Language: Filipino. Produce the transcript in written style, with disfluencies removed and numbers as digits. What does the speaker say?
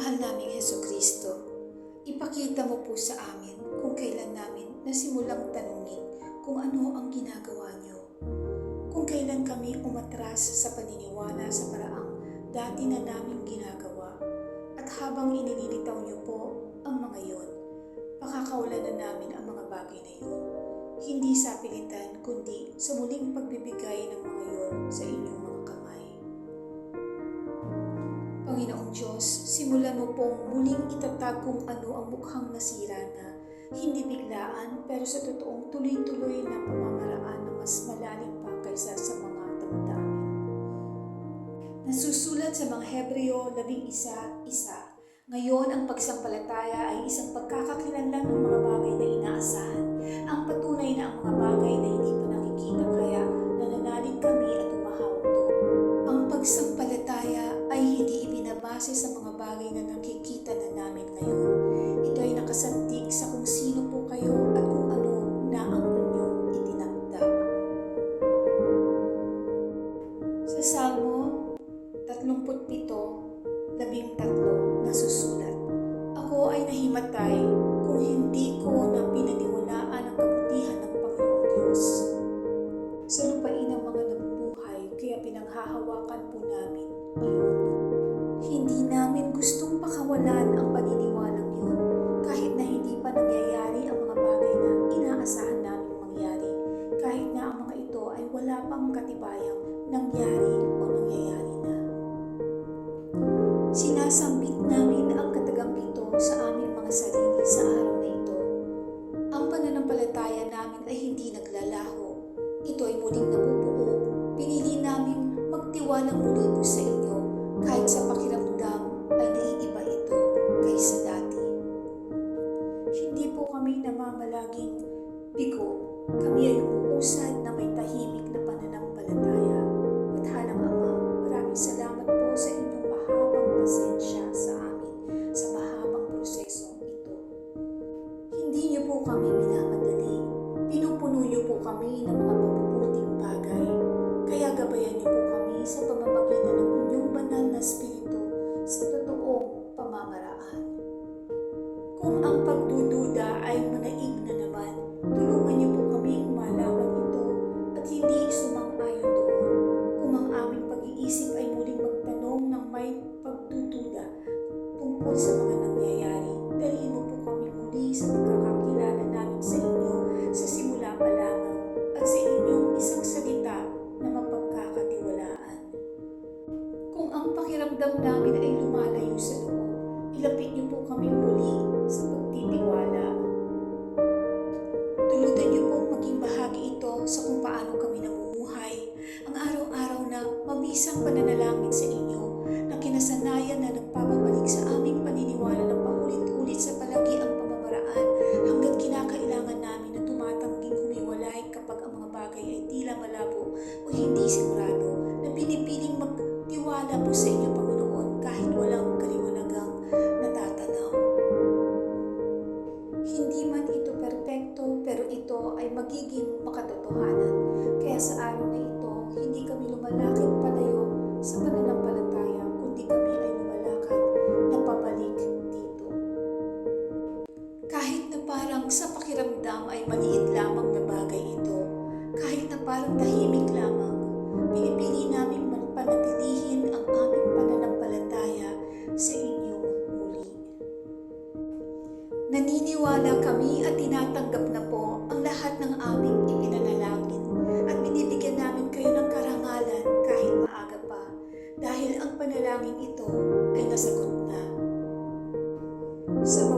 Mahal naming Hesukristo, ipakita mo po sa amin kung kailan namin nasimulang tanungin kung ano ang ginagawa niyo. Kung kailan kami umatras sa paniniwala sa paraang dati na naming ginagawa at habang inililitaw niyo po ang mga yun, pakakawalan na namin ang mga bagay na yun. Hindi sa pilitan kundi sa muling pagbibigay ng mga yun sa inyong mga kamay. Panginoong Diyos, simulan mo pong muling itatag kung ano ang mukhang nasira na, hindi biglaan pero sa totoong tuloy-tuloy na pamamaraan na mas malalim pa kaysa sa mga damdamin. Nasusulat sa mga Hebreo 11:1, ngayon ang pagsampalataya ay isang pagkakakilanlan ng mga bagay na inaasahan, ang patunay na ang mga bagay na hindi pa nakikita kaya nananalig kami at umahawak doon. Ang pagsampalataya ay hindi ibinabase sa mga bagay na nakikita na namin ngayon. Ito ay nakasantig sa kung sino po kayo at kung ano na ang inyong itinakda. Sa Salmo 37:13 nasusulat, ako ay nahimatay kung hindi ko na pinaniwalaan ang kabutihan ng Panginoong Diyos. Sa lupain ng mga nabubuhay, kaya pinanghahawakan po namin iyon. Hindi namin gustong pakawalan ang paniniwalang yun, kahit na hindi pa nangyayari ang mga bagay na inaasahan namin mangyari, kahit na ang mga ito ay wala pang katibayang nangyari o nangyayari na. Sinasambit namin ang katagang ito sa aming mga sarili sa araw na ito. Ang pananampalataya namin ay hindi naglalaho. Ito ay muling nabubuo. Pinili namin magtiwala muli po sa inyo kahit sa pakiramdam ay naiiba ito kaysa dati. Hindi po kami namamalaging bigo. Kami ay umuusad na may tahimik na pananampalataya. Mathalang Ama, maraming salamat po sa inyong mahabang pasensya sa amin sa mahabang prosesong ito. Hindi niyo po kami minamadali. Pinupuno niyo po kami ng mga mabubuting bagay. Kaya gabayan niyo po kami sa pamamagitan ng inyong banal na Espiritu sa totoong pamamaraan. Kung ang pagdududa ay manaig na naman, tulungan niyo po kami malaman ito at hindi sumang-ayon doon. Kung ang aming pag-iisip ay muling magtanong ng may pagdududa tungkol sa mga nangyayari, dalhin mo po kami muli sa pagkakakilala namin sa inyo sa simula pa lamang at sa inyong isang salita na mapagkakatiwalaan. Kung ang pakiramdam namin ay lumalayo sa loob, ilapit niyo po kami muli sa pagtitiwala. Tulutan niyo pong maging bahagi ito sa kung paano kami namumuhay, ang araw-araw na mabisang pananalangin sa inyo na kinasanayan na nagpapabalik sa aming paniniwala na paulit-ulit sa palagi ang pamamaraan hanggang kinakailangan namin na tumatangging humiwalay kapag ang mga bagay ay tila malabo o hindi sigurado, na pinipiling magtiwala po sa inyo, Panginoon, kahit walang kaliwanagang natatanaw. Hindi man ito perpekto, pero ito ay magiging makatotohanan. Kaya sa araw na ito, hindi kami lumalakad palayo sa pananampalataya, kundi kami ay lumalakad na pabalik dito. Kahit na parang sa pakiramdam ay maliit lamang na bagay ito, kahit na parang tahimik lamang, pinipili namin panatilihin ang aming pananampalataya sa inyong muli. Naniniwala kami at tinatanggap na po ang lahat ng aming ipinanalangin at binibigyan namin kayo ng karangalan kahit maaga pa, dahil ang panalangin ito ay nasagot na. Sa